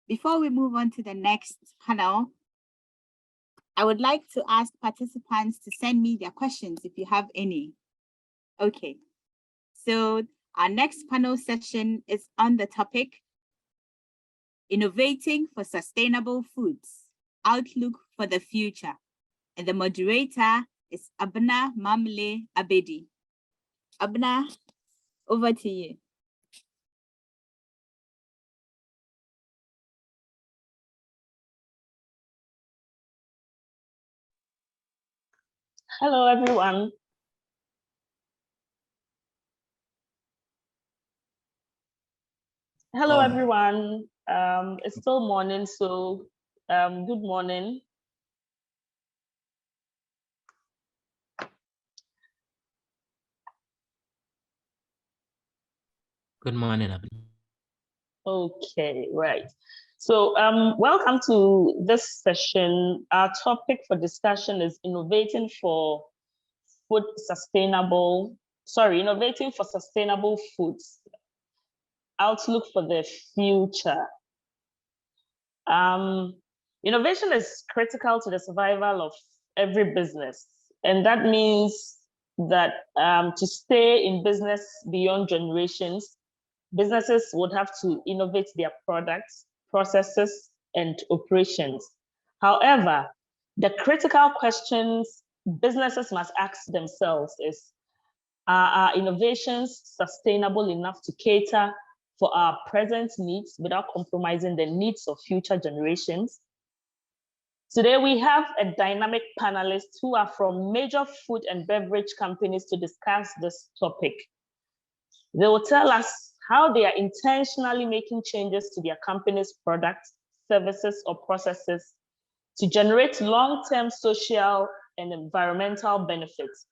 Before we move on to the next panel, I would like to ask participants to send me their questions if you have any. Okay, so our next panel session is on the topic, Innovating for Sustainable Foods, Outlook for the Future. And the moderator is Abna Mamle Abedi. Abna, over to you. Hello, everyone. Hello, everyone. It's still morning, so good morning. Good morning, Abby. Okay, right. So welcome to this session. Our topic for discussion is innovating for sustainable foods, outlook for the future. Innovation is critical to the survival of every business. And that means that to stay in business beyond generations, businesses would have to innovate their products, processes, and operations. However, the critical questions businesses must ask themselves is, are our innovations sustainable enough to cater for our present needs without compromising the needs of future generations? Today, we have a dynamic panelists who are from major food and beverage companies to discuss this topic. They will tell us how they are intentionally making changes to their company's products, services, or processes to generate long-term social and environmental benefits,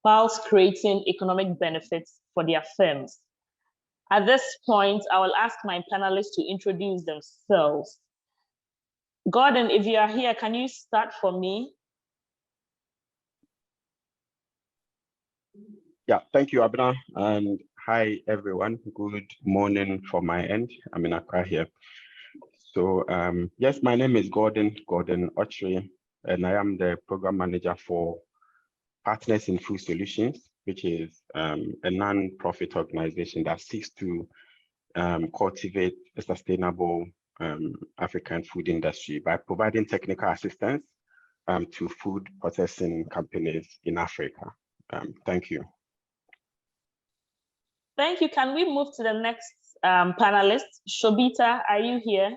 whilst creating economic benefits for their firms. At this point, I will ask my panelists to introduce themselves. Gordon, if you are here, can you start for me? Yeah, thank you, Abna, and hi, everyone. Good morning from my end. I'm in Accra here. So, yes, my name is Gordon Ochre, and I am the program manager for Partners in Food Solutions, which is a non-profit organization that seeks to cultivate a sustainable African food industry by providing technical assistance to food processing companies in Africa. Thank you. Thank you. Can we move to the next panelist? Shobita, are you here?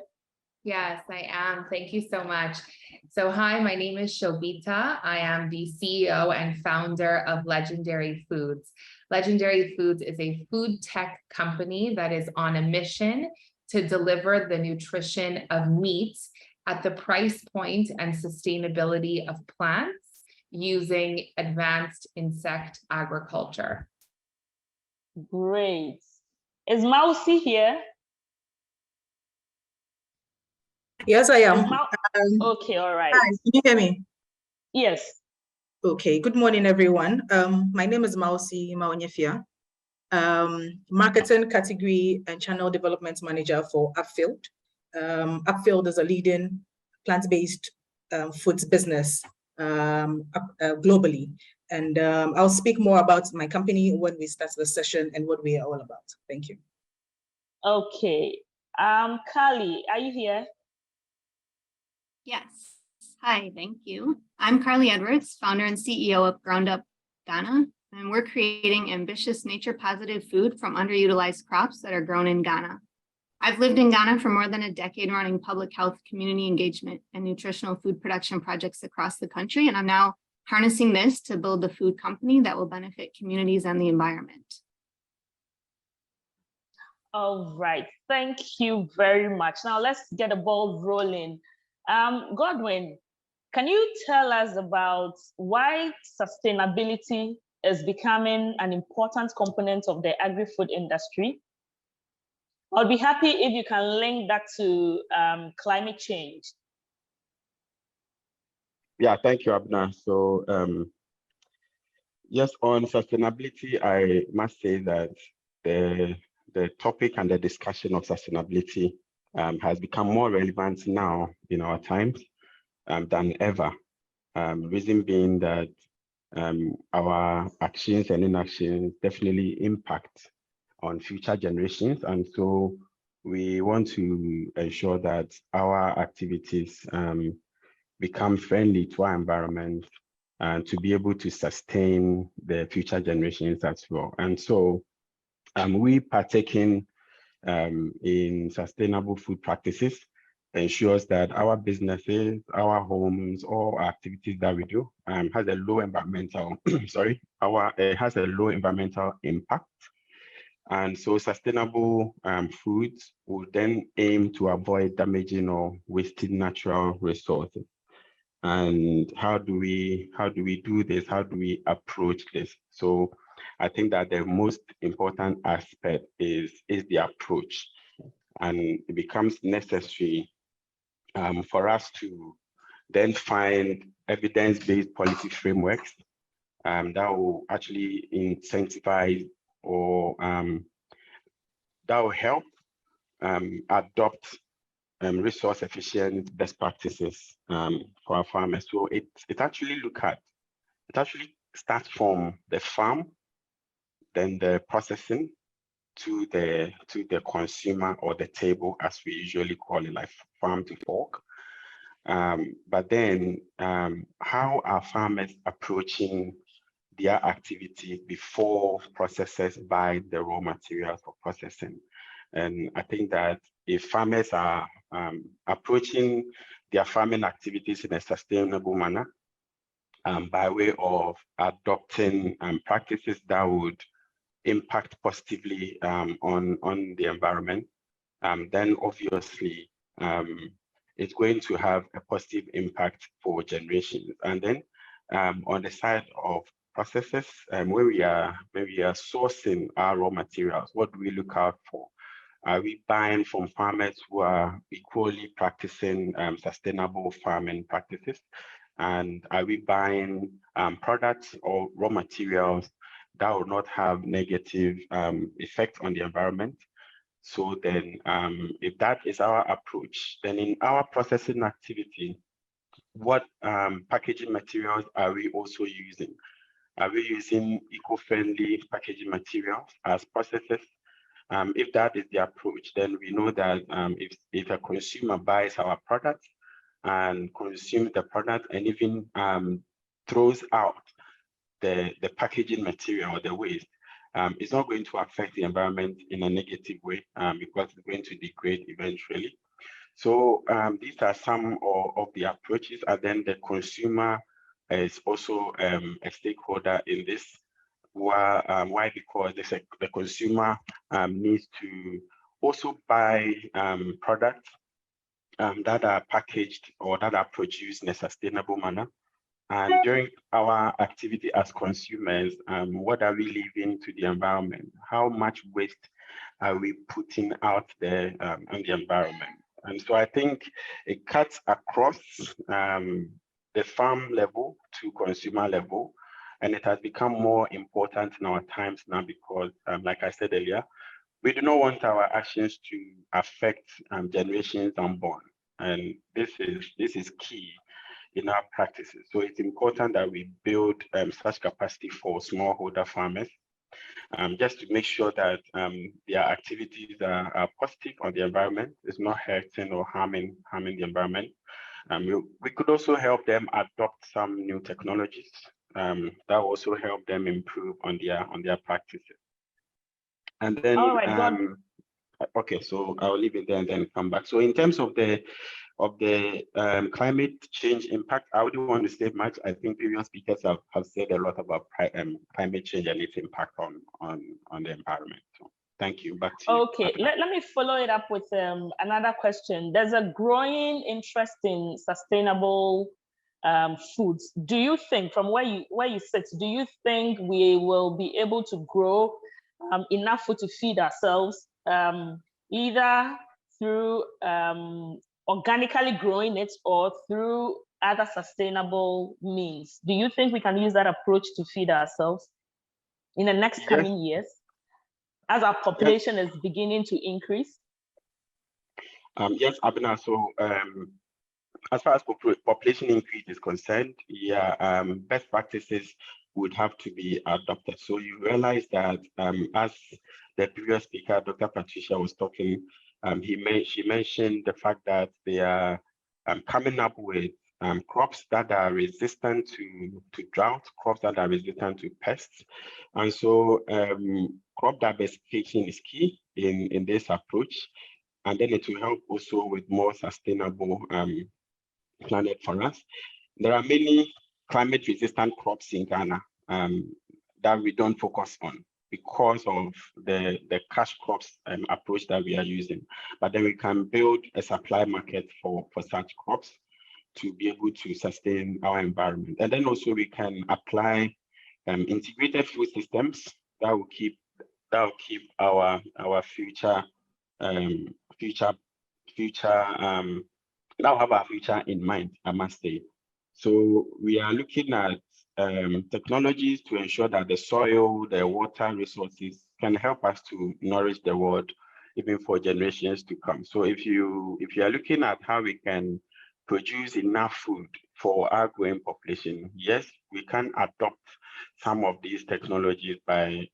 Yes, I am. Thank you so much. So hi, my name is Shobita. I am the CEO and founder of Legendary Foods. Legendary Foods is a food tech company that is on a mission to deliver the nutrition of meat at the price point and sustainability of plants using advanced insect agriculture. Great. Is Mausi here? Yes, I am. Okay, all right. Hi, can you hear me? Yes. Okay, good morning, everyone. My name is Mausi Maonyefia, Marketing Category and Channel Development Manager for Upfield. Upfield is a leading plant-based foods business globally. And I'll speak more about my company when we start the session and what we are all about. Thank you. Okay. Carly, are you here? Yes. Hi, thank you. I'm Carly Edwards, founder and CEO of Ground Up Ghana, and we're creating ambitious nature-positive food from underutilized crops that are grown in Ghana. I've lived in Ghana for more than a decade running public health, community engagement, and nutritional food production projects across the country, and I'm now harnessing this to build the food company that will benefit communities and the environment. All right, thank you very much. Now let's get the ball rolling. Godwin, can you tell us about why sustainability is becoming an important component of the agri-food industry? I'll be happy if you can link that to climate change. Yeah, thank you, Abna. So, yes, on sustainability, I must say that the topic and the discussion of sustainability has become more relevant now in our times than ever. Reason being that our actions and inactions definitely impact on future generations. And so we want to ensure that our activities become friendly to our environment and to be able to sustain the future generations as well. And so we partaking in sustainable food practices ensures that our businesses, our homes, all activities that we do has a low environmental, it has a low environmental impact. And so sustainable foods will then aim to avoid damaging or wasting natural resources. And how do we do this? How do we approach this? So I think that the most important aspect is the approach. And it becomes necessary for us to then find evidence-based policy frameworks that will actually incentivize or that will help adopt resource-efficient best practices for our farmers. So it actually starts from the farm, then the processing to the consumer or the table, as we usually call it, like farm to fork. But then how are farmers approaching their activity before processors buy the raw materials for processing? And I think that if farmers are approaching their farming activities in a sustainable manner by way of adopting practices that would impact positively on the environment, then obviously it's going to have a positive impact for generations. And then on the side of processes, when we are sourcing our raw materials, what do we look out for? Are we buying from farmers who are equally practicing sustainable farming practices? And are we buying products or raw materials that will not have negative effect on the environment? So then if that is our approach, then in our processing activity, what packaging materials are we also using? Are we using eco-friendly packaging materials as processes? If that is the approach, then we know that if a consumer buys our product and consumes the product and even throws out the packaging material or the waste, it's not going to affect the environment in a negative way because it's going to degrade eventually. So these are some of the approaches, and then the consumer is also a stakeholder in this. Why? Because the consumer needs to also buy products that are packaged or that are produced in a sustainable manner. And during our activity as consumers, what are we leaving to the environment? How much waste are we putting out there in the environment? And so I think it cuts across the farm level to consumer level. And it has become more important in our times now because, like I said earlier, we do not want our actions to affect generations unborn. And this is key in our practices. So it's important that we build such capacity for smallholder farmers, just to make sure that their activities are positive on the environment. It's not hurting or harming the environment. We could also help them adopt some new technologies that will also help them improve on their practices. And then, all right, okay, so I'll leave it there and then come back. So in terms of the climate change impact, I wouldn't want to say much. I think previous speakers have said a lot about climate change and its impact on the environment. So thank you. Back to you. Okay, let me follow it up with another question. There's a growing interest in sustainable foods. Do you think, from where you sit, do you think we will be able to grow enough food to feed ourselves, either through organically growing it or through other sustainable means? Do you think we can use that approach to feed ourselves in the next coming years as our population is beginning to increase? Yes, Abena. So as far as population increase is concerned, yeah, best practices would have to be adopted. So you realize that as the previous speaker, Dr. Patricia, was talking, she mentioned the fact that they are coming up with crops that are resistant to drought, crops that are resistant to pests. And so crop diversification is key in this approach. And then it will help also with more sustainable planet for us. There are many climate resistant crops in Ghana that we don't focus on because of the cash crops approach that we are using. But then we can build a supply market for such crops to be able to sustain our environment. And then also we can apply integrated food systems that will keep our future now have our future in mind, I must say. So we are looking at technologies to ensure that the soil, the water resources can help us to nourish the world even for generations to come. So if you are looking at how we can produce enough food for our growing population, yes, we can adopt some of these technologies by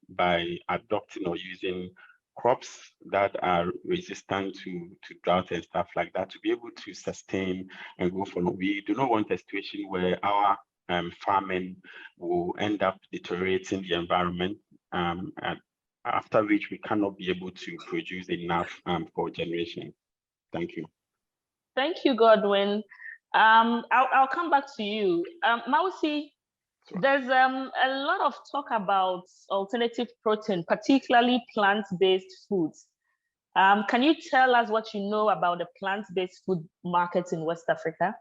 adopting or using crops that are resistant to drought and stuff like that to be able to sustain and go forward. We do not want a situation where our farming will end up deteriorating the environment, and after which we cannot be able to produce enough for generation. Thank you. Thank you, Godwin. I'll come back to you. Mausi, there's a lot of talk about alternative protein, particularly plant-based foods. Can you tell us what you know about the plant-based food market in West Africa?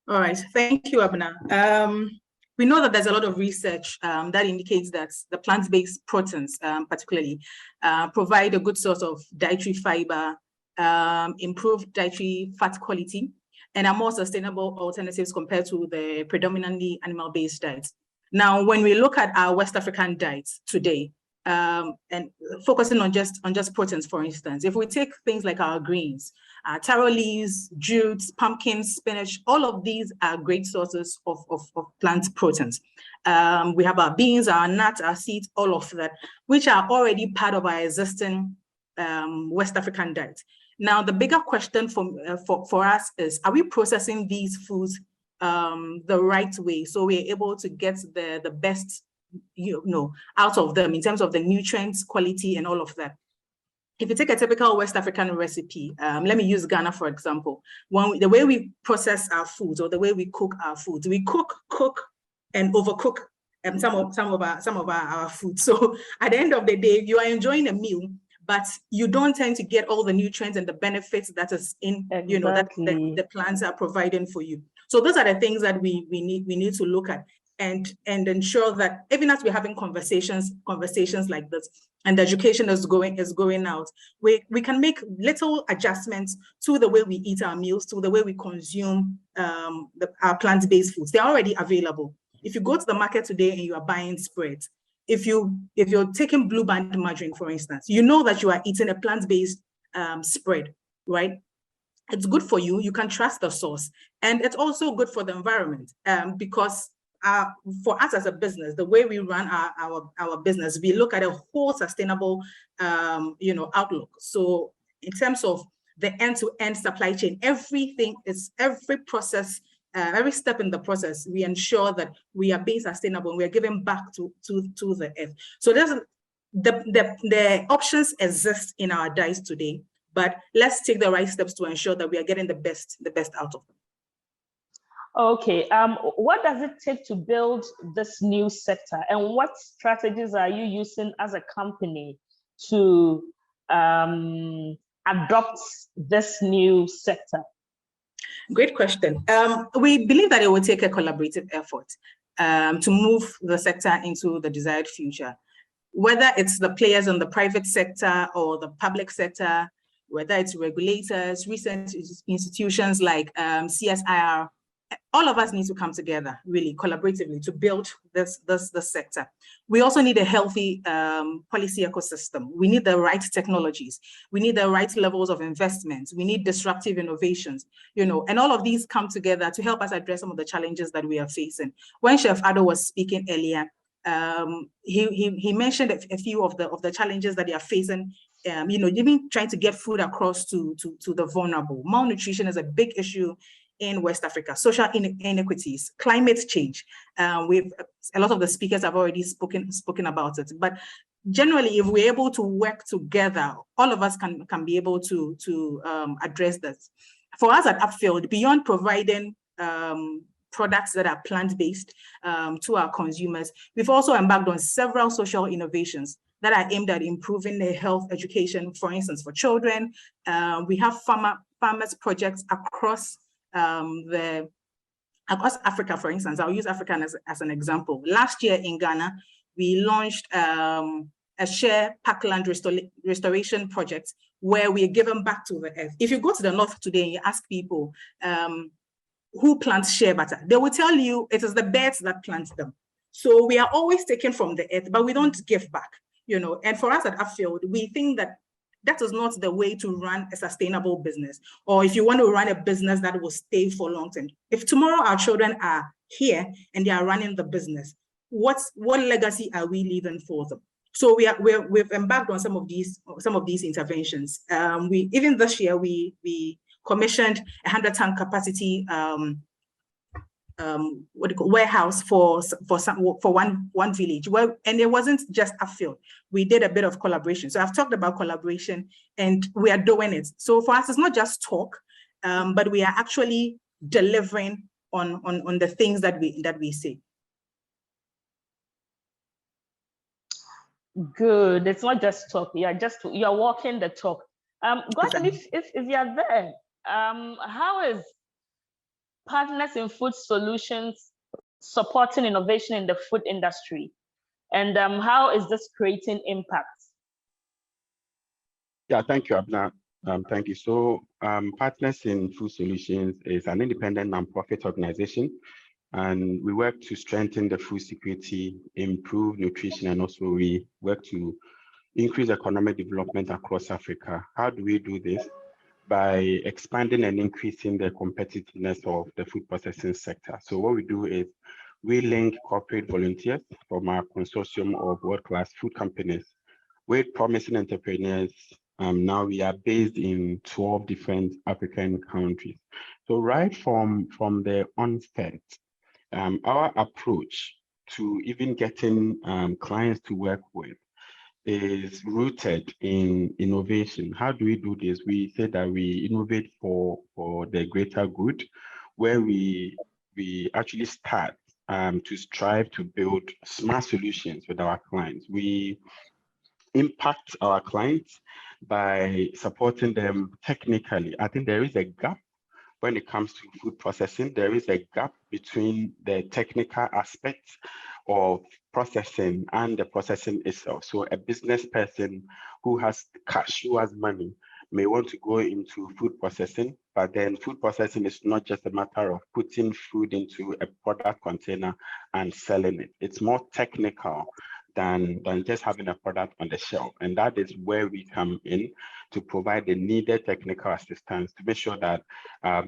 All right, thank you, Abena. We know that there's a lot of research that indicates that the plant-based proteins, particularly, provide a good source of dietary fiber, improved dietary fat quality, and are more sustainable alternatives compared to the predominantly animal-based diets. Now, when we look at our West African diets today, and focusing on just proteins, for instance, if we take things like our greens, taro leaves, jutes, pumpkins, spinach, all of these are great sources of plant proteins. We have our beans, our nuts, our seeds, all of that, which are already part of our existing West African diet. Now, the bigger question for us is, are we processing these foods the right way so we're able to get the best out of them in terms of the nutrients, quality, and all of that? If you take a typical West African recipe, let me use Ghana, for example. The way we process our foods or the way we cook our foods, we cook, and overcook some of our food. So at the end of the day, you are enjoying a meal, but you don't tend to get all the nutrients and the benefits that is in, exactly, that the plants are providing for you. So those are the things that we need to look at and ensure that even as we're having conversations like this, and the education is going out, we can make little adjustments to the way we eat our meals, to the way we consume our plant-based foods. They're already available. If you go to the market today and you are buying spreads, if you're taking blue band margarine, for instance, you know that you are eating a plant-based spread, right? It's good for you. You can trust the source, and it's also good for the environment because for us as a business, the way we run our business, we look at a whole sustainable outlook. So in terms of the end-to-end supply chain, every process, every step in the process, we ensure that we are being sustainable and we are giving back to the earth. So the options exist in our diets today, but let's take the right steps to ensure that we are getting the best out of them. Okay, what does it take to build this new sector, and what strategies are you using as a company to adopt this new sector? Great question. We believe that it will take a collaborative effort to move the sector into the desired future, whether it's the players in the private sector or the public sector, whether it's regulators, research institutions like CSIR, all of us need to come together really collaboratively to build this sector. We also need a healthy policy ecosystem. We need the right technologies. We need the right levels of investments. We need disruptive innovations, and all of these come together to help us address some of the challenges that we are facing. When Chef Ado was speaking earlier, he mentioned a few of the challenges that they are facing. Even trying to get food across to the vulnerable. Malnutrition is a big issue in West Africa, social inequities, climate change. A lot of the speakers have already spoken about it. But generally, if we're able to work together, all of us can be able to address this. For us at Upfield, beyond providing products that are plant-based to our consumers, we've also embarked on several social innovations that are aimed at improving the health education, for instance, for children. We have farmers projects across Africa, for instance. I'll use Africa as an example. Last year in Ghana, we launched a share parkland restoration project where we're giving back to the earth. If you go to the north today and you ask people who plants shea butter, they will tell you it is the birds that plant them. So we are always taken from the earth, but we don't give back, And for us at Upfield, we think that is not the way to run a sustainable business, or if you want to run a business that will stay for long term. If tomorrow our children are here and they are running the business, what legacy are we leaving for them? So we've embarked on some of these interventions. Even this year we commissioned a 100-ton capacity warehouse for one village, and it wasn't just Upfield. We did a bit of collaboration. So I've talked about collaboration, and we are doing it. So for us, it's not just talk, but we are actually delivering on the things that we say. Good. It's not just talk. You're walking the talk. Gordon, Exactly. if you're there, how is Partners in Food Solutions supporting innovation in the food industry? And how is this creating impact? Yeah, thank you, Abna. Thank you. So Partners in Food Solutions is an independent nonprofit organization, and we work to strengthen the food security, improve nutrition, and also we work to increase economic development across Africa. How do we do this? By expanding and increasing the competitiveness of the food processing sector. So what we do is we link corporate volunteers from our consortium of world-class food companies with promising entrepreneurs. Now we are based in 12 different African countries. So right from the onset, our approach to even getting clients to work with is rooted in innovation. How do we do this? We say that we innovate for the greater good, where we actually start to strive to build smart solutions with our clients. We impact our clients by supporting them technically. I think there is a gap when it comes to food processing. There is a gap between the technical aspects of processing and the processing itself. So a business person who has cash, who has money, may want to go into food processing, but then food processing is not just a matter of putting food into a product container and selling it. It's more technical than just having a product on the shelf. And that is where we come in to provide the needed technical assistance to make sure that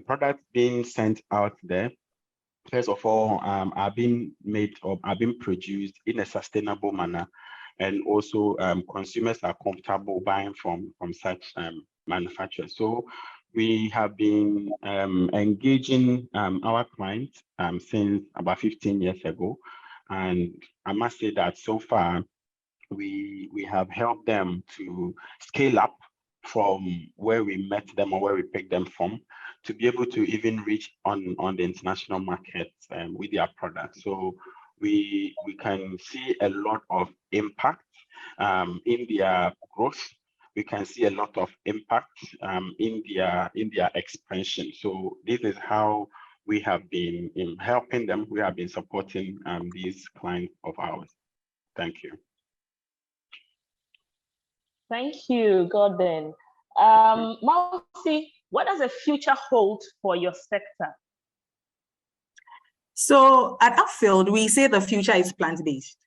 products being sent out there, first of all, are being made or are being produced in a sustainable manner. And also consumers are comfortable buying from such manufacturers. So we have been engaging our clients since about 15 years ago. And I must say that so far, we have helped them to scale up from where we met them or where we picked them from to be able to even reach on the international market with their products. So we can see a lot of impact in their growth. We can see a lot of impact in their expansion. So this is how we have been helping them. We have been supporting these clients of ours. Thank you. Thank you, Gordon. Mausi, what does the future hold for your sector? So at Upfield, we say the future is plant-based.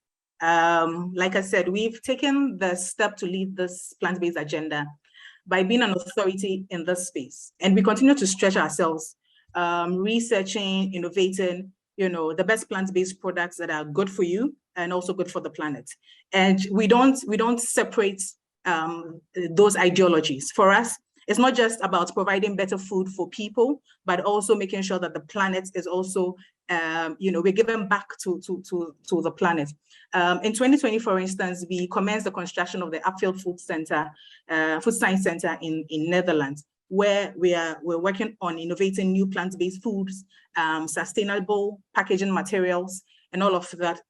Like I said, we've taken the step to lead this plant-based agenda by being an authority in this space. And we continue to stretch ourselves, researching, innovating, the best plant-based products that are good for you and also good for the planet. And we don't separate those ideologies. For us, it's not just about providing better food for people, but also making sure that the planet is also, we're giving back to the planet. In 2020, for instance, we commenced the construction of the Upfield Food Center, Food Science Center in Netherlands, where we're working on innovating new plant-based foods, sustainable packaging materials, and all of that,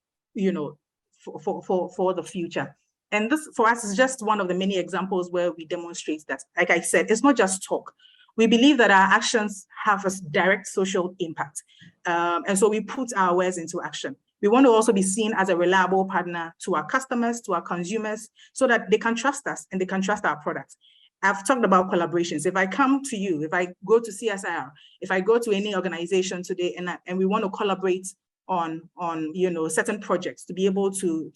for the future. And this, for us, is just one of the many examples where we demonstrate that, like I said, it's not just talk. We believe that our actions have a direct social impact. And so we put our words into action. We want to also be seen as a reliable partner to our customers, to our consumers, so that they can trust us and they can trust our products. I've talked about collaborations. If I come to you, if I go to CSIR, if I go to any organization today and we want to collaborate on certain projects to be able to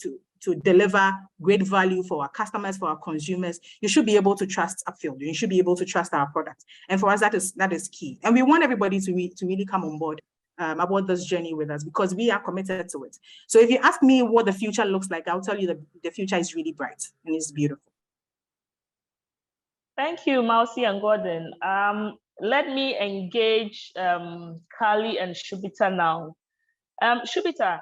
deliver great value for our customers, for our consumers, you should be able to trust Upfield. You should be able to trust our products. And for us, that is key. And we want everybody to really come on board about this journey with us, because we are committed to it. So if you ask me what the future looks like, I'll tell you that the future is really bright and it's beautiful. Thank you, Mausi and Gordon. Let me engage Carly and Shubita now. Shubita,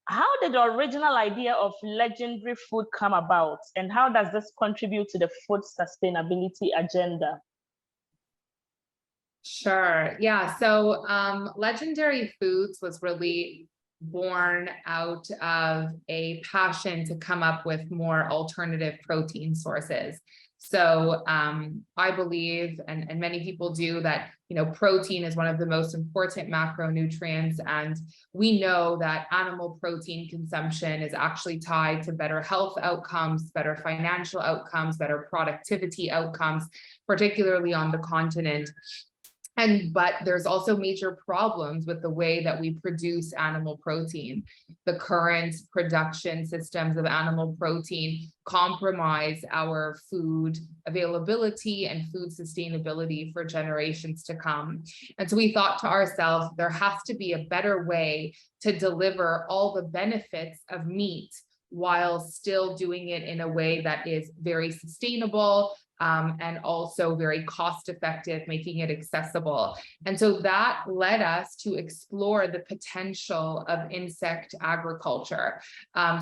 how did the original idea of legendary food come about, and how does this contribute to the food sustainability agenda? Sure. Yeah. So Legendary Foods was really born out of a passion to come up with more alternative protein sources. So I believe, and many people do, that protein is one of the most important macronutrients, and we know that animal protein consumption is actually tied to better health outcomes, better financial outcomes, better productivity outcomes, particularly on the continent. But there's also major problems with the way that we produce animal protein. The current production systems of animal protein compromise our food availability and food sustainability for generations to come. And so we thought to ourselves, there has to be a better way to deliver all the benefits of meat while still doing it in a way that is very sustainable, and also very cost effective, making it accessible. And so that led us to explore the potential of insect agriculture.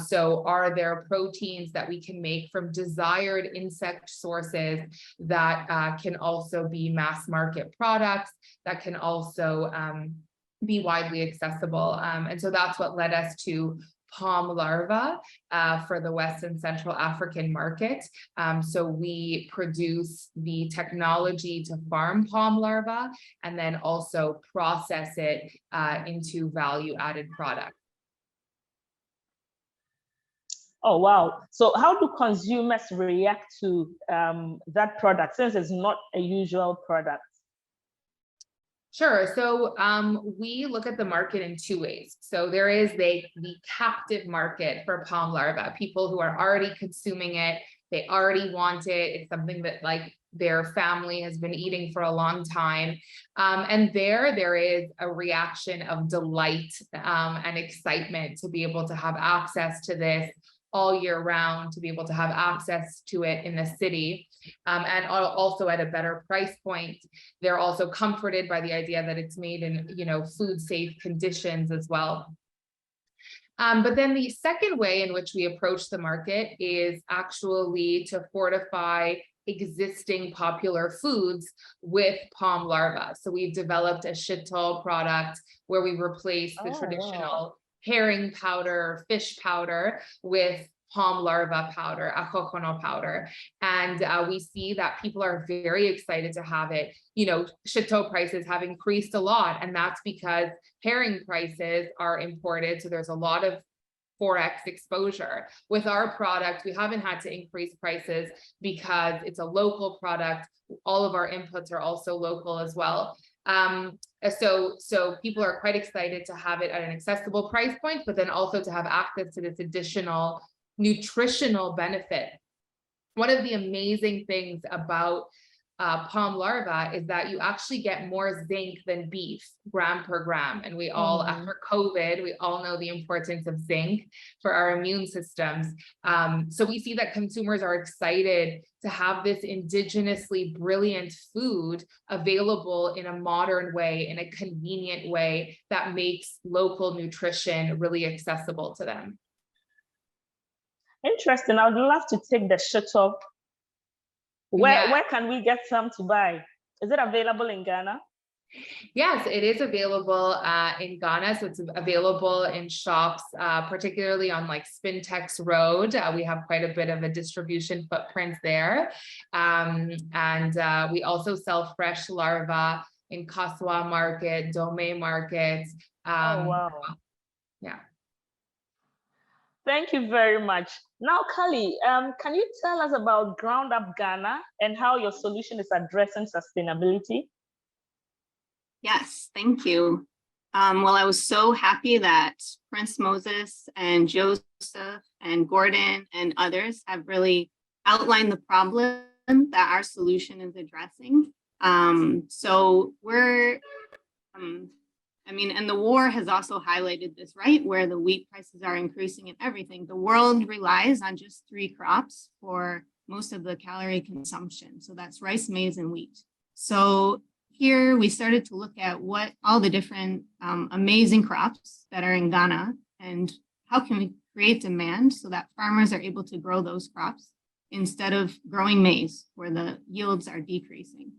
So are there proteins that we can make from desired insect sources that can also be mass market products, that can also be widely accessible? And so that's what led us to palm larvae for the West and Central African market. So we produce the technology to farm palm larvae and then also process it into value-added products. Oh, wow. So how do consumers react to that product, since it's not a usual product? Sure. So we look at the market in two ways. So there is the captive market for palm larvae, people who are already consuming it. They already want it. It's something that their family has been eating for a long time. And there is a reaction of delight and excitement to be able to have access to this all year round, to be able to have access to it in the city, and also at a better price point. They're also comforted by the idea that it's made in food safe conditions as well. But then the second way in which we approach the market is actually to fortify existing popular foods with palm larvae. So we've developed a shito product where we replace the traditional herring powder, fish powder with palm larva powder, akokono powder. And we see that people are very excited to have it. Shito prices have increased a lot, and that's because herring prices are imported. So there's a lot of Forex exposure. With our product, we haven't had to increase prices because it's a local product. All of our inputs are also local as well. So people are quite excited to have it at an accessible price point, but then also to have access to this additional nutritional benefit. One of the amazing things about palm larvae is that you actually get more zinc than beef, gram per gram. And we all, after COVID, we all know the importance of zinc for our immune systems. So we see that consumers are excited to have this indigenously brilliant food available in a modern way, in a convenient way that makes local nutrition really accessible to them. Interesting. I would love to take the shuttle. Where can we get some to buy? Is it available in Ghana? Yes, it is available in Ghana. So it's available in shops, particularly on like Spintex Road. We have quite a bit of a distribution footprint there. And we also sell fresh larvae in Kaswa Market, Dome Market. Oh, wow. Yeah. Thank you very much. Now, Kali, can you tell us about Ground Up Ghana and how your solution is addressing sustainability? Yes, thank you. Well, I was so happy that Prince Moses and Joseph and Gordon and others have really outlined the problem that our solution is addressing. So we're, and the war has also highlighted this, right? Where the wheat prices are increasing and everything. The world relies on just 3 crops for most of the calorie consumption. So that's rice, maize, and wheat. So here we started to look at what all the different amazing crops that are in Ghana and how can we create demand so that farmers are able to grow those crops instead of growing maize where the yields are decreasing.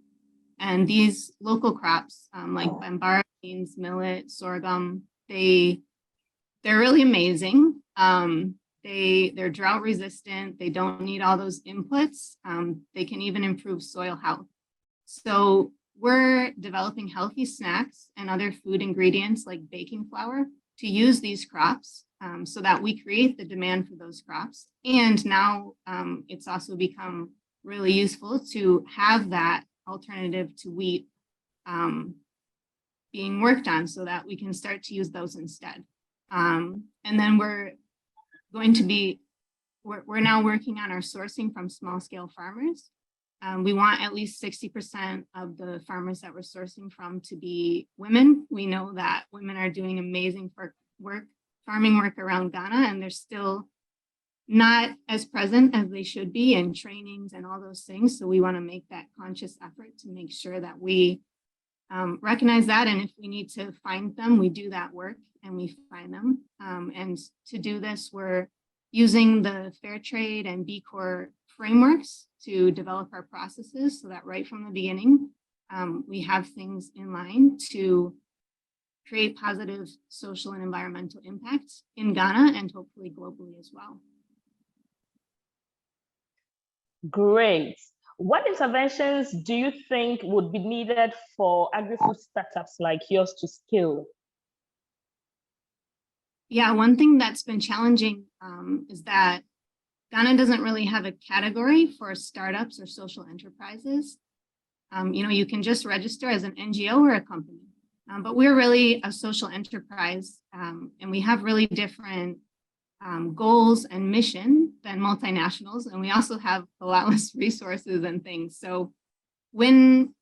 And these local crops like bambara beans, millet, sorghum, they're really amazing. They're drought resistant. They don't need all those inputs. They can even improve soil health. So we're developing healthy snacks and other food ingredients like baking flour to use these crops so that we create the demand for those crops. And now it's also become really useful to have that alternative to wheat being worked on so that we can start to use those instead. And then we're now working on our sourcing from small scale farmers. We want at least 60% of the farmers that we're sourcing from to be women. We know that women are doing amazing farming work around Ghana, and they're still not as present as they should be in trainings and all those things. So we want to make that conscious effort to make sure that we recognize that. And if we need to find them, we do that work and we find them. And to do this, we're using the Fair Trade and B Corp frameworks to develop our processes so that right from the beginning, we have things in line to create positive social and environmental impact in Ghana and hopefully globally as well. Great. What interventions do you think would be needed for agri-food startups like yours to scale? Yeah, one thing that's been challenging is that Ghana doesn't really have a category for startups or social enterprises. You can just register as an NGO or a company, but we're really a social enterprise, and we have really different goals and mission than multinationals, and we also have a lot less resources and things. So when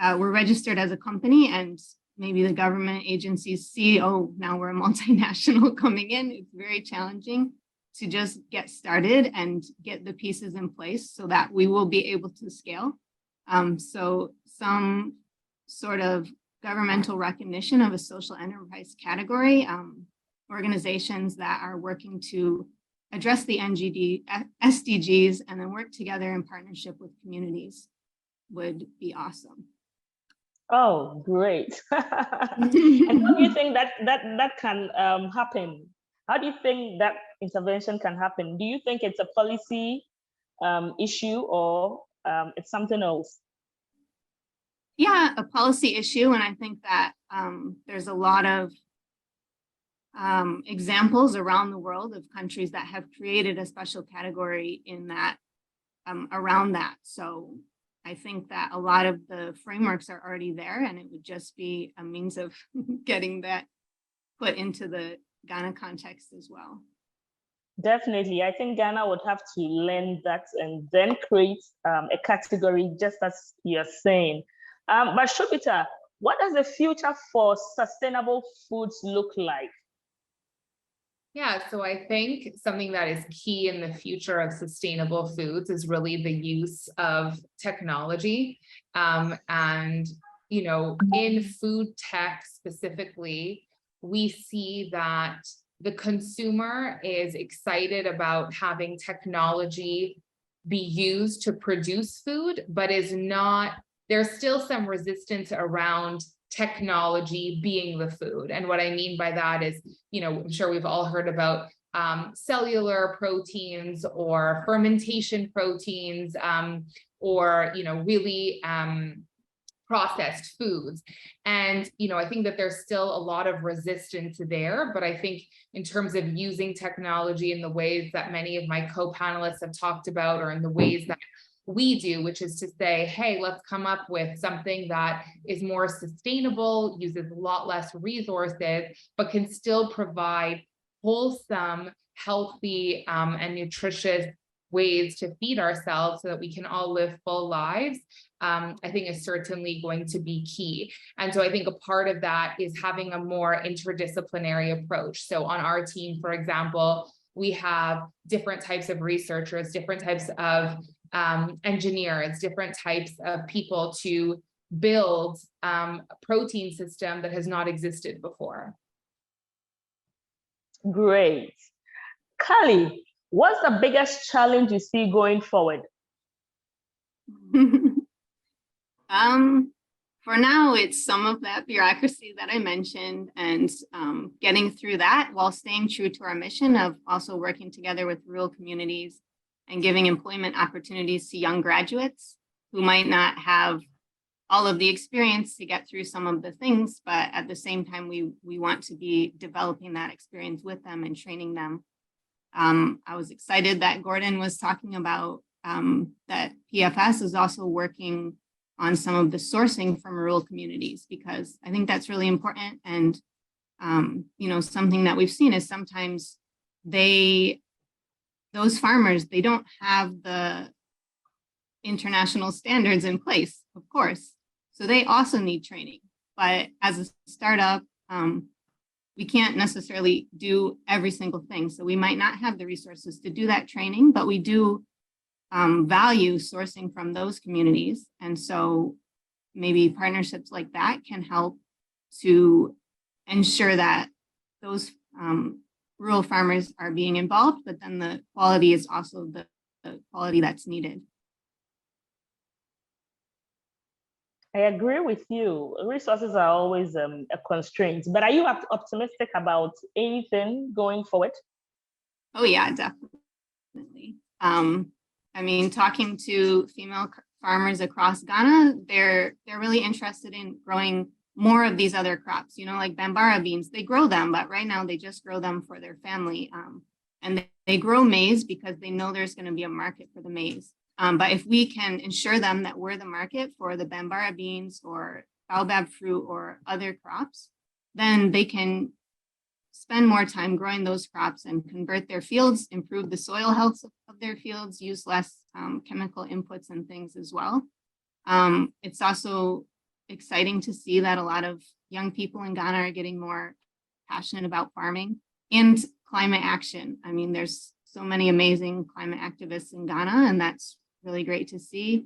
we're registered as a company and maybe the government agencies see, oh, now we're a multinational coming in, it's very challenging to just get started and get the pieces in place so that we will be able to scale. So some sort of governmental recognition of a social enterprise category, organizations that are working to address the SDGs and then work together in partnership with communities would be awesome. Oh, great. And how do you think that can happen? How do you think that intervention can happen? Do you think it's a policy issue or it's something else? Yeah, a policy issue. And I think that there's a lot of examples around the world of countries that have created a special category in that around that. So I think that a lot of the frameworks are already there, and it would just be a means of getting that put into the Ghana context as well. Definitely. I think Ghana would have to learn that and then create a category, just as you're saying. But Shobita, what does the future for sustainable foods look like? Yeah, so I think something that is key in the future of sustainable foods is really the use of technology. And, in food tech specifically, we see that the consumer is excited about having technology be used to produce food, but there's still some resistance around technology being the food. And what I mean by that is, I'm sure we've all heard about cellular proteins or fermentation proteins, or, really processed foods. And, I think that there's still a lot of resistance there, but I think in terms of using technology in the ways that many of my co-panelists have talked about, or in the ways that we do, which is to say, hey, let's come up with something that is more sustainable, uses a lot less resources, but can still provide wholesome, healthy, and nutritious ways to feed ourselves so that we can all live full lives, I think is certainly going to be key. And so I think a part of that is having a more interdisciplinary approach. So on our team, for example, we have different types of researchers, different types of engineers, different types of people to build a protein system that has not existed before. Great. Kali, what's the biggest challenge you see going forward? For now, it's some of that bureaucracy that I mentioned, and getting through that while staying true to our mission of also working together with rural communities and giving employment opportunities to young graduates who might not have all of the experience to get through some of the things, but at the same time, we want to be developing that experience with them and training them. I was excited that Gordon was talking about that PFS is also working on some of the sourcing from rural communities, because I think that's really important. And, something that we've seen is sometimes those farmers, they don't have the international standards in place, of course. So they also need training. But as a startup, we can't necessarily do every single thing. So we might not have the resources to do that training, but we do value sourcing from those communities. And so maybe partnerships like that can help to ensure that those rural farmers are being involved, but then the quality is also the quality that's needed. I agree with you. Resources are always a constraint, but are you optimistic about anything going forward? Oh yeah, definitely. Talking to female farmers across Ghana, they're really interested in growing more of these other crops, like Bambara beans. They grow them, but right now they just grow them for their family. And they grow maize because they know there's going to be a market for the maize. But if we can ensure them that we're the market for the Bambara beans or baobab fruit or other crops, then they can spend more time growing those crops and convert their fields, improve the soil health of their fields, use less chemical inputs and things as well. It's also exciting to see that a lot of young people in Ghana are getting more passionate about farming and climate action. There's so many amazing climate activists in Ghana, and that's really great to see.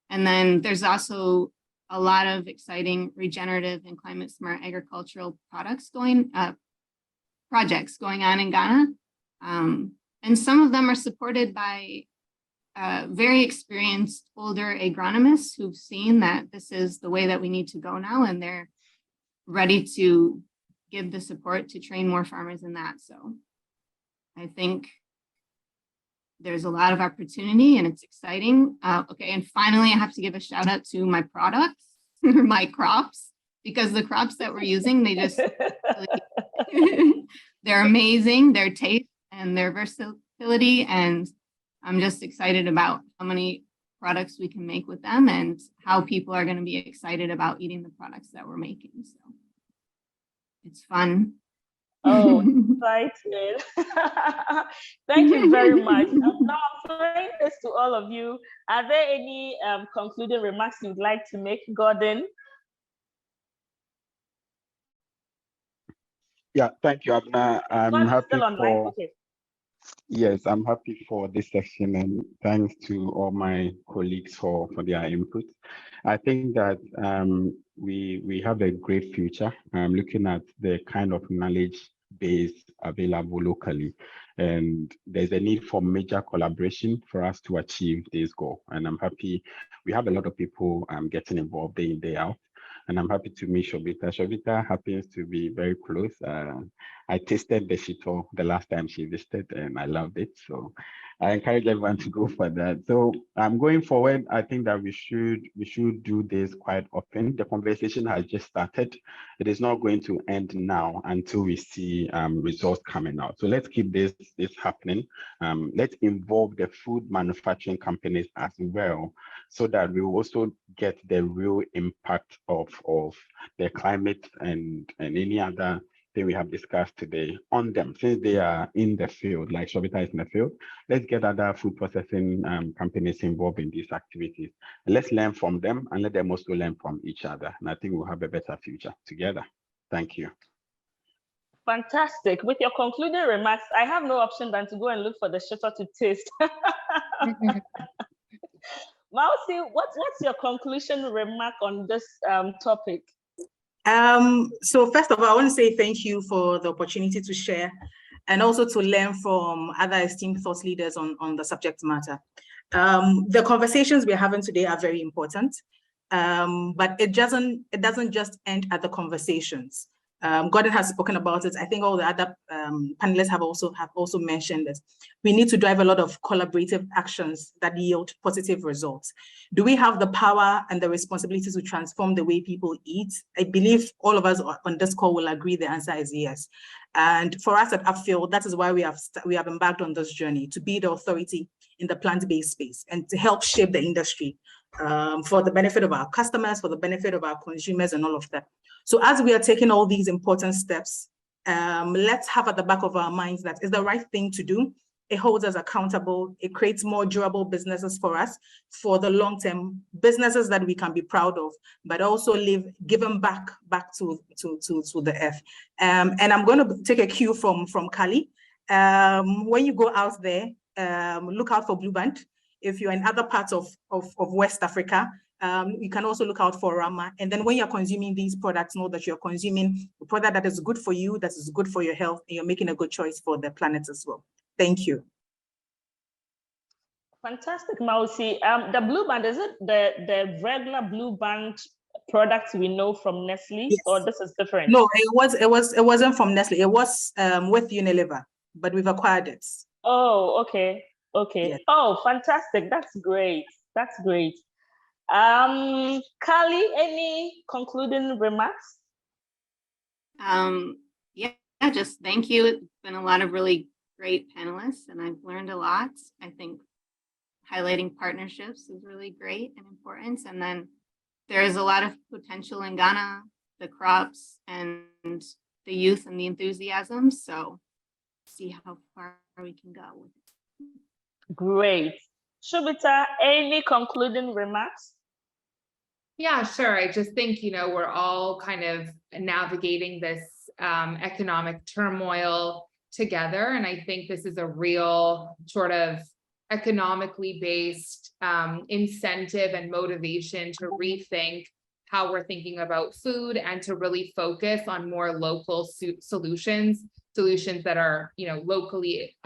And then there's also a lot of exciting regenerative and climate smart agricultural projects going on in Ghana. And some of them are supported by very experienced older agronomists who've seen that this is the way that we need to go now, and they're ready to give the support to train more farmers in that. So I think there's a lot of opportunity and it's exciting. Okay, and finally, I have to give a shout out to my products, my crops, because the crops that we're using, they just they're amazing, their taste and their versatility. And I'm just excited about how many products we can make with them and how people are going to be excited about eating the products that we're making. So it's fun. Oh, excited. Thank you very much. Now I'm throwing this to all of you. Are there any concluding remarks you'd like to make, Gordon? Yeah, thank you, Abna. I'm Gordon's happy still online? for Okay. yes, I'm happy for this section, and thanks to all my colleagues for their input. I think that we have a great future. Looking at the kind of knowledge base available locally, and there's a need for major collaboration for us to achieve this goal. And I'm happy we have a lot of people getting involved day in, day out. And I'm happy to meet Shobita. Shobita happens to be very close. I tasted the shito the last time she visited, and I loved it. So I encourage everyone to go for that. So going forward, I think that we should do this quite often. The conversation has just started. It is not going to end now until we see results coming out. So let's keep this happening. Let's involve the food manufacturing companies as well, so that we will also get the real impact of the climate and any other thing we have discussed today on them, since they are in the field, like Shobita is in the field. Let's get other food processing companies involved in these activities. And let's learn from them and let them also learn from each other. And I think we'll have a better future together. Thank you. Fantastic. With your concluding remarks, I have no option than to go and look for the shito to taste. Mausi, what's your conclusion remark on this topic? So first of all, I want to say thank you for the opportunity to share and also to learn from other esteemed thought leaders on the subject matter. The conversations we're having today are very important, but it doesn't just end at the conversations. Gordon has spoken about it. I think all the other panelists have also mentioned it. We need to drive a lot of collaborative actions that yield positive results. Do we have the power and the responsibility to transform the way people eat? I believe all of us on this call will agree the answer is yes. And for us at Upfield, that is why we have embarked on this journey to be the authority in the plant-based space and to help shape the industry for the benefit of our customers, for the benefit of our consumers and all of that. So as we are taking all these important steps, let's have at the back of our minds that it's the right thing to do. It holds us accountable. It creates more durable businesses for us, for the long-term businesses that we can be proud of, but also giving back to the earth. And I'm going to take a cue from Kali. When you go out there, look out for Blue Band. If you're in other parts of West Africa, you can also look out for Rama. And then when you're consuming these products, know that you're consuming a product that is good for you, that is good for your health, and you're making a good choice for the planet as well. Thank you. Fantastic, Mausi. The Blue Band, is it the regular Blue Band products we know from Nestle, Yes. or this is different? No, it wasn't from Nestle. It was with Unilever, but we've acquired it. Oh, okay. Okay. Yes. Oh, fantastic. That's great. That's great. Kali, any concluding remarks? Yeah, just thank you. It's been a lot of really great panelists and I've learned a lot. I think highlighting partnerships is really great and important. And then there is a lot of potential in Ghana, the crops and the youth and the enthusiasm. So see how far we can go with it. Great. Shobita, any concluding remarks? Yeah, sure. I just think, we're all kind of navigating this economic turmoil together. And I think this is a real sort of economically based incentive and motivation to rethink how we're thinking about food and to really focus on more local solutions that are, locally,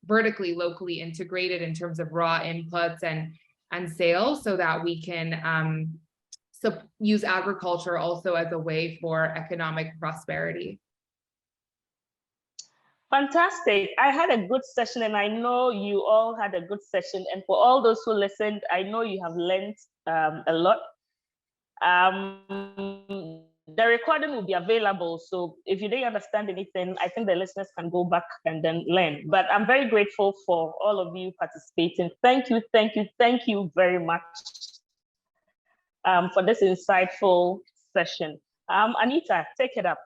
vertically, locally integrated in terms of raw inputs and sales, so that we can use agriculture also as a way for economic prosperity. Fantastic. I had a good session and I know you all had a good session. And for all those who listened, I know you have learned a lot. The recording will be available. So if you didn't understand anything, I think the listeners can go back and then learn. But I'm very grateful for all of you participating. Thank you very much for this insightful session. Anita, take it up.